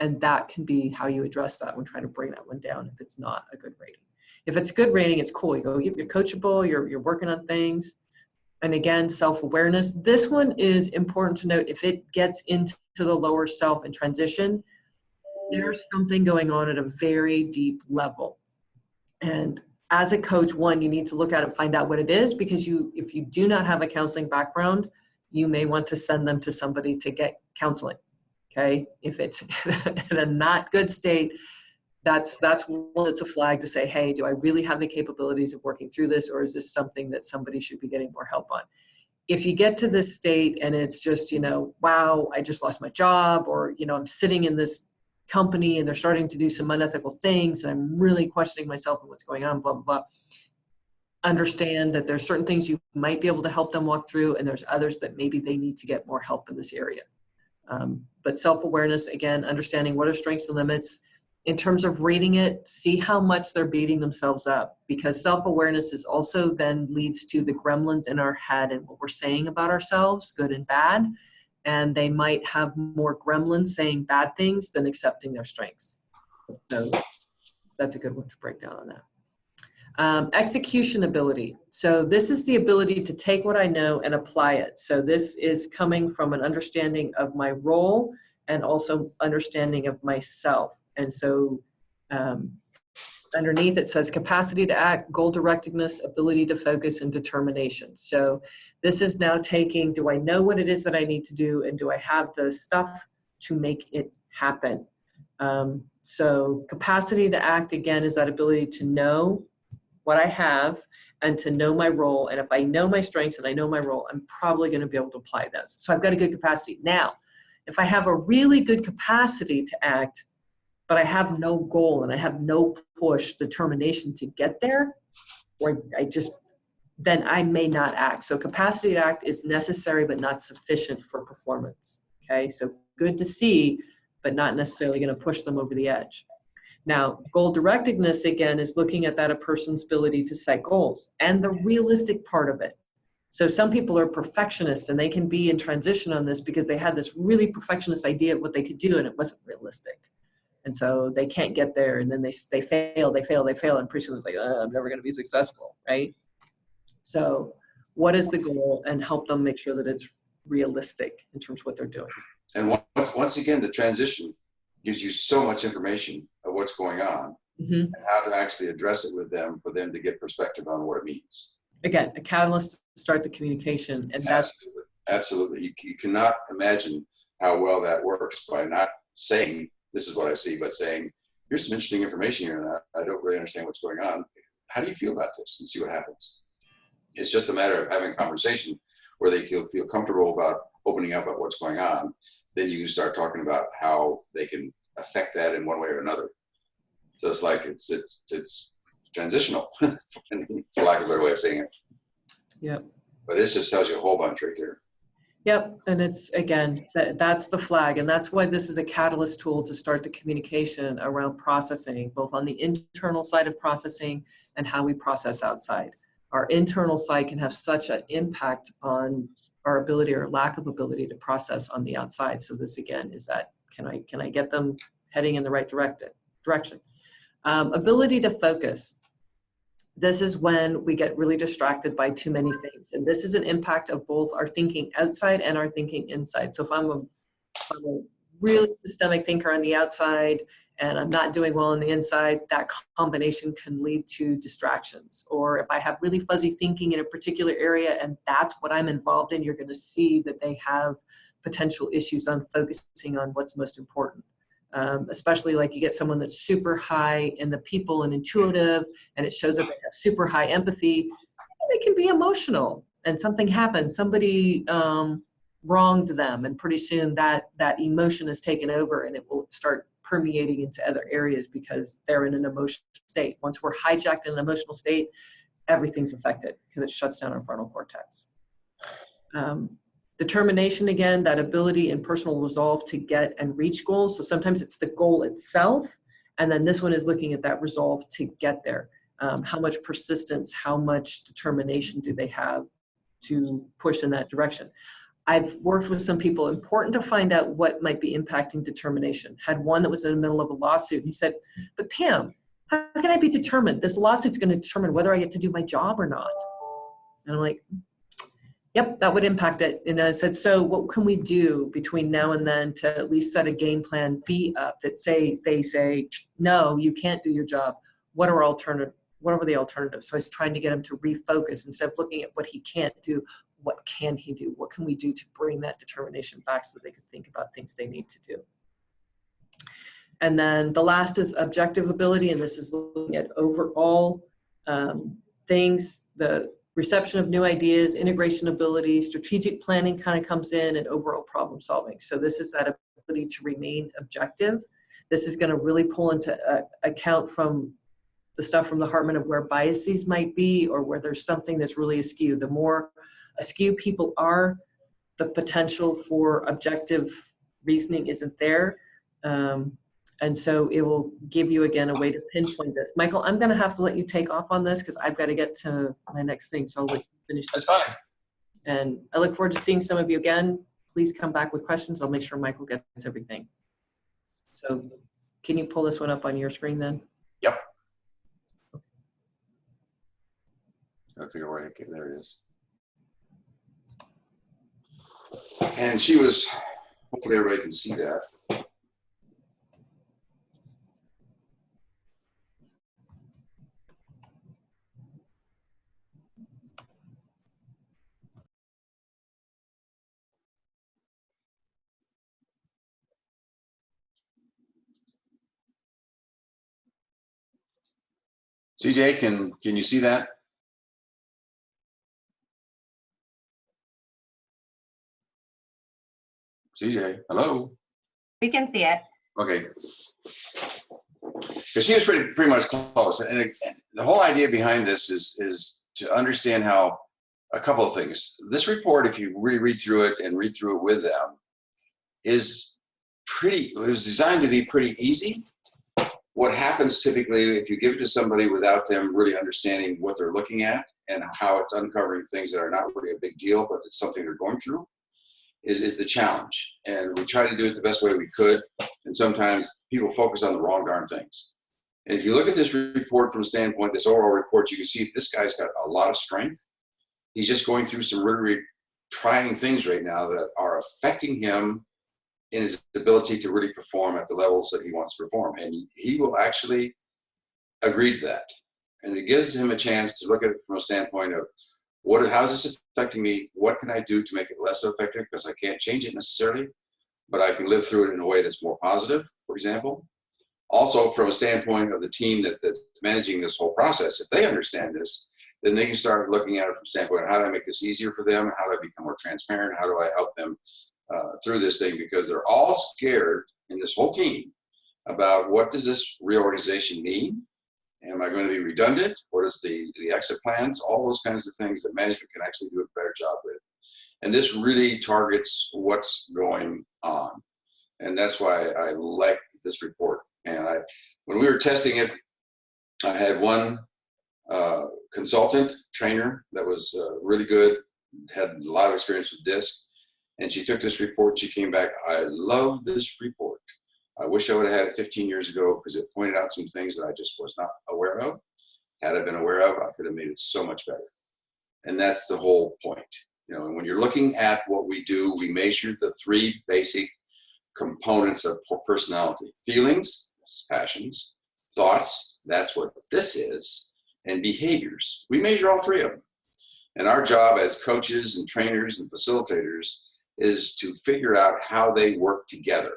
And that can be how you address that when trying to bring that one down if it's not a good rating. If it's a good rating, it's cool. You go, you're coachable, you're working on things. And again, self-awareness. This one is important to note. If it gets into the lower self and transition, there's something going on at a very deep level. And as a coach, one, you need to look at it, find out what it is, because if you do not have a counseling background, you may want to send them to somebody to get counseling. Okay, if it's in a not good state, that's one that's a flag to say, hey, do I really have the capabilities of working through this, or is this something that somebody should be getting more help on? If you get to this state and it's just, wow, I just lost my job, or, I'm sitting in this company and they're starting to do some unethical things and I'm really questioning myself and what's going on, blah, blah, blah. Understand that there's certain things you might be able to help them walk through, and there's others that maybe they need to get more help in this area. But self-awareness, again, understanding what are strengths and limits. In terms of rating it, see how much they're beating themselves up, because self-awareness is also then leads to the gremlins in our head and what we're saying about ourselves, good and bad. And they might have more gremlins saying bad things than accepting their strengths. So that's a good one to break down on that. Execution ability. So this is the ability to take what I know and apply it. So this is coming from an understanding of my role and also understanding of myself. And so underneath it says capacity to act, goal directedness, ability to focus, and determination. So this is now taking, do I know what it is that I need to do, and do I have the stuff to make it happen? So capacity to act, again, is that ability to know what I have and to know my role. And if I know my strengths and I know my role, I'm probably going to be able to apply those. So I've got a good capacity. Now, if I have a really good capacity to act, but I have no goal and I have no push, determination to get there, or then I may not act. So capacity to act is necessary, but not sufficient for performance. Okay, so good to see, but not necessarily going to push them over the edge. Now, goal directedness, again, is looking at that a person's ability to set goals and the realistic part of it. So some people are perfectionists and they can be in transition on this because they had this really perfectionist idea of what they could do and it wasn't realistic. And so they can't get there, and then they fail, and pretty soon it's like, I'm never going to be successful, right? So what is the goal, and help them make sure that it's realistic in terms of what they're doing. And once again, the transition gives you so much information of what's going on and how to actually address it with them for them to get perspective on what it means. Again, a catalyst to start the communication. And that's Absolutely. You cannot imagine how well that works by not saying, this is what I see, but saying, here's some interesting information here, and I don't really understand what's going on. How do you feel about this? And see what happens. It's just a matter of having a conversation where they feel comfortable about opening up about what's going on. Then you start talking about how they can affect that in one way or another. So it's like it's transitional, for lack of a better way of saying it. Yep. But this just tells you a whole bunch right there. Yep, and it's, again, that's the flag, and that's why this is a catalyst tool to start the communication around processing, both on the internal side of processing and how we process outside. Our internal side can have such an impact on our ability or lack of ability to process on the outside. So this, again, is that, can I get them heading in the right direction? Ability to focus. This is when we get really distracted by too many things. And this is an impact of both our thinking outside and our thinking inside. So if I'm a really systemic thinker on the outside and I'm not doing well on the inside, that combination can lead to distractions. Or if I have really fuzzy thinking in a particular area and that's what I'm involved in, you're going to see that they have potential issues on focusing on what's most important. Especially like you get someone that's super high in the people and intuitive, and it shows that they have super high empathy. They can be emotional, and something happens. Somebody wronged them, and pretty soon that emotion is taken over, and it will start permeating into other areas because they're in an emotional state. Once we're hijacked in an emotional state, everything's affected because it shuts down our frontal cortex. Determination, again, that ability and personal resolve to get and reach goals. So sometimes it's the goal itself, and then this one is looking at that resolve to get there. How much persistence, how much determination do they have to push in that direction? I've worked with some people, important to find out what might be impacting determination. Had one that was in the middle of a lawsuit. He said, but Pam, how can I be determined? This lawsuit's going to determine whether I get to do my job or not. And I'm like, yep, that would impact it. And I said, so what can we do between now and then to at least set a game plan B up that they say, no, you can't do your job. What are the alternatives? So I was trying to get him to refocus instead of looking at what he can't do. What can he do? What can we do to bring that determination back so they can think about things they need to do? And then the last is objective ability, and this is looking at overall things, the reception of new ideas, integration ability, strategic planning kind of comes in, and overall problem solving. So this is that ability to remain objective. This is going to really pull into account from the stuff from the Hartman of where biases might be or where there's something that's really askew. The more askew people are, the potential for objective reasoning isn't there. And so it will give you, again, a way to pinpoint this. Michael, I'm going to have to let you take off on this because I've got to get to my next thing. So I'll let you finish this. That's fine. And I look forward to seeing some of you again. Please come back with questions. I'll make sure Michael gets everything. So can you pull this one up on your screen then? Yep. I figure where, okay, there it is. And she was, hopefully everybody can see that. CJ, can you see that? CJ, hello? We can see it. Okay. Because she was pretty much close. And the whole idea behind this is to understand how a couple of things. This report, if you read through it and read through it with them, it was designed to be pretty easy. What happens typically if you give it to somebody without them really understanding what they're looking at and how it's uncovering things that are not really a big deal, but it's something they're going through, is the challenge. And we try to do it the best way we could. And sometimes people focus on the wrong darn things. And if you look at this report from the standpoint, this overall report, you can see this guy's got a lot of strength. He's just going through some really trying things right now that are affecting him in his ability to really perform at the levels that he wants to perform. And he will actually agree to that. And it gives him a chance to look at it from a standpoint of how's this affecting me? What can I do to make it less effective? Because I can't change it necessarily, but I can live through it in a way that's more positive, for example. Also, from a standpoint of the team that's managing this whole process, if they understand this, then they can start looking at it from the standpoint of how do I make this easier for them? How do I become more transparent? How do I help them through this thing? Because they're all scared in this whole team about what does this reorganization mean? Am I going to be redundant? What is the exit plans? All those kinds of things that management can actually do a better job with. And this really targets what's going on. And that's why I like this report. And when we were testing it, I had one consultant trainer that was really good, had a lot of experience with DISC. And she took this report, she came back, I love this report. I wish I would have had it 15 years ago because it pointed out some things that I just was not aware of. Had I been aware of, I could have made it so much better. And that's the whole point. You know, and when you're looking at what we do, we measure the three basic components of personality: feelings, that's passions, thoughts, that's what this is, and behaviors. We measure all three of them. And our job as coaches and trainers and facilitators is to figure out how they work together.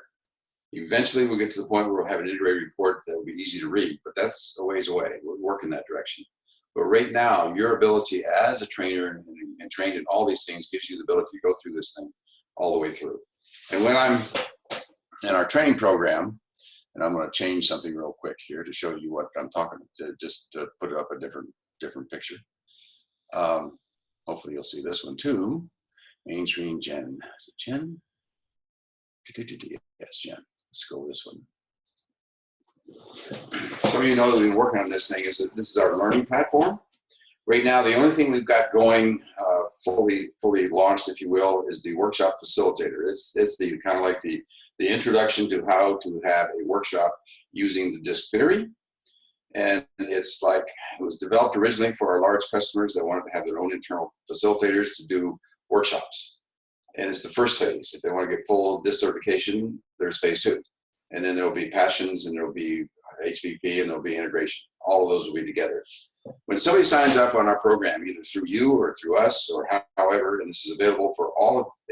Eventually we'll get to the point where we'll have an integrated report that will be easy to read, but that's a ways away. We're working that direction. But right now, your ability as a trainer and trained in all these things gives you the ability to go through this thing all the way through. And when I'm in our training program, and I'm going to change something real quick here to show you what I'm talking to, just to put it up a different picture. Hopefully you'll see this one too. Mainstream Jen. Is it Jen? Yes, Jen. Let's go with this one. Some of you know that we've been working on this thing. This is our learning platform. Right now, the only thing we've got going fully launched, if you will, is the workshop facilitator. It's the kind of like the introduction to how to have a workshop using the DISC theory. And it's like, it was developed originally for our large customers that wanted to have their own internal facilitators to do workshops. And it's the first phase. If they want to get full DISC certification, there's phase 2. And then there'll be passions, and there'll be HVP, and there'll be integration. All of those will be together. When somebody signs up on our program, either through you or through us or however, and this is available for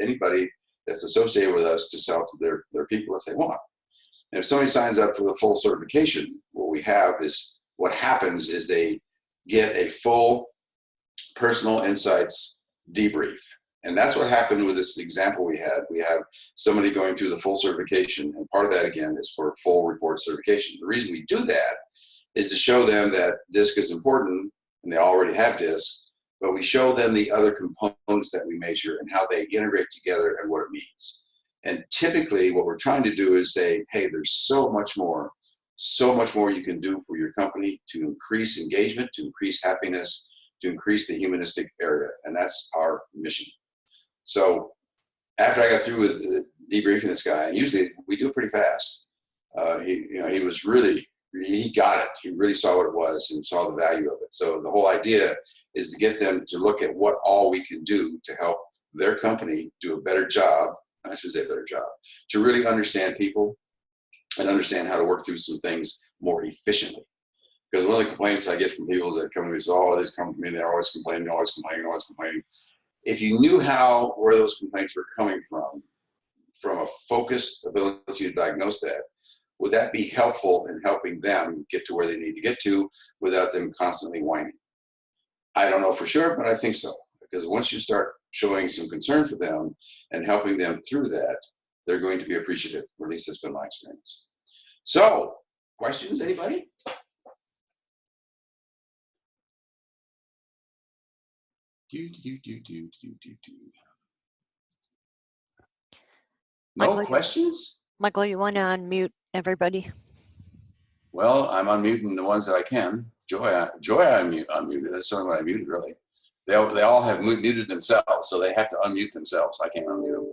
anybody that's associated with us to sell to their people if they want. And if somebody signs up for the full certification, what happens is they get a full personal insights debrief. And that's what happened with this example we had. We have somebody going through the full certification, and part of that, again, is for full report certification. The reason we do that is to show them that DISC is important, and they already have DISC, but we show them the other components that we measure and how they integrate together and what it means. And typically, what we're trying to do is say, hey, there's so much more you can do for your company to increase engagement, to increase happiness, to increase the humanistic area, and that's our mission. So after I got through with debriefing this guy, and usually we do it pretty fast, he got it. He really saw what it was and saw the value of it. So the whole idea is to get them to look at what all we can do to help their company do a better job. I should say better job, to really understand people and understand how to work through some things more efficiently. Because one of the complaints I get from people that come to me is, oh, this come to me, they're always complaining, always complaining, always complaining. If you knew where those complaints were coming from a focused ability to diagnose that, would that be helpful in helping them get to where they need to get to without them constantly whining? I don't know for sure, but I think so. Because once you start showing some concern for them and helping them through that, they're going to be appreciative. Or at least that's been my experience. So, questions, anybody? No Michael, questions? Michael, you want to unmute everybody? Well, I'm unmuting the ones that I can. Joy, I unmuted. That's the only one I muted, really. They all have muted themselves, so they have to unmute themselves. I can't unmute them.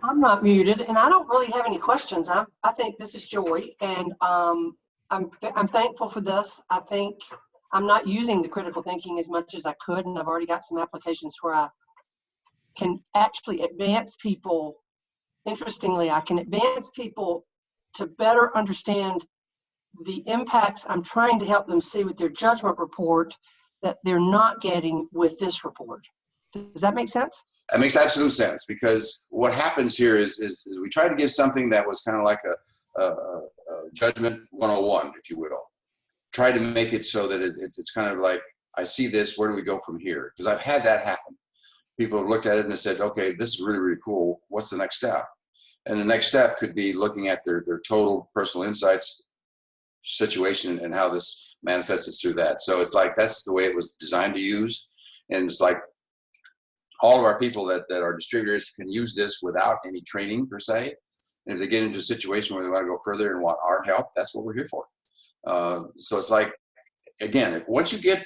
I'm not muted, and I don't really have any questions. I think this is Joy, and I'm thankful for this. I think I'm not using the critical thinking as much as I could, and I've already got some applications where I can actually advance people. Interestingly, I can advance people to better understand the impacts I'm trying to help them see with their judgment report that they're not getting with this report. Does that make sense? That makes absolute sense, because what happens here is we try to give something that was kind of like a judgment 101, if you will. Try to make it so that it's kind of like, I see this, where do we go from here? Because I've had that happen. People have looked at it and said, okay, this is really, really cool. What's the next step? And the next step could be looking at their total personal insights situation and how this manifests through that. So it's like, that's the way it was designed to use. And it's like, all of our people that are distributors can use this without any training per se. And if they get into a situation where they want to go further and want our help, that's what we're here for. So it's like, again, once you get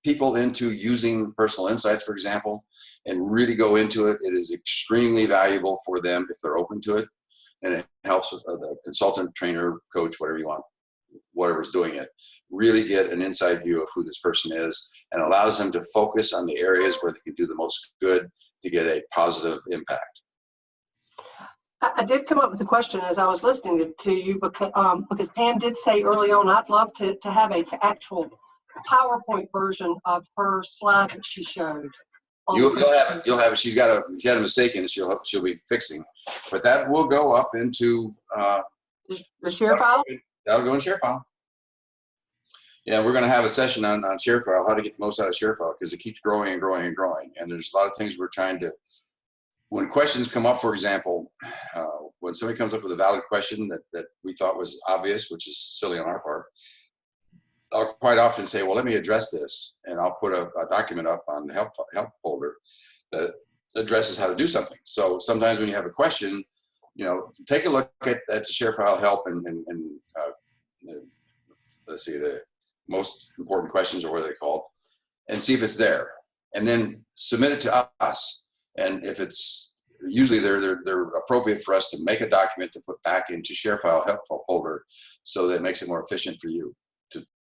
people into using personal insights, for example, and really go into it, it is extremely valuable for them if they're open to it. And it helps the consultant, trainer, coach, whatever you want, whatever's doing it, really get an inside view of who this person is, and allows them to focus on the areas where they can do the most good to get a positive impact. I did come up with a question as I was listening to you because Pam did say early on, I'd love to have a actual PowerPoint version of her slide that she showed. You'll have it. You'll have it. She had a mistake in it. She'll be fixing, but that will go up into The share file? that'll go in ShareFile. Yeah, we're going to have a session on ShareFile, how to get the most out of ShareFile, because it keeps growing and growing and growing. And there's a lot of things we're trying to, when questions come up, for example, when somebody comes up with a valid question that we thought was obvious, which is silly on our part, I'll quite often say, well, let me address this. And I'll put a document up on the help folder that addresses how to do something. So sometimes when you have a question, take a look at the ShareFile help and let's see, the most important questions, or what are they called, and see if it's there, and then submit it to us. And if it's, usually they're appropriate for us to make a document to put back into ShareFile help folder, so that it makes it more efficient for you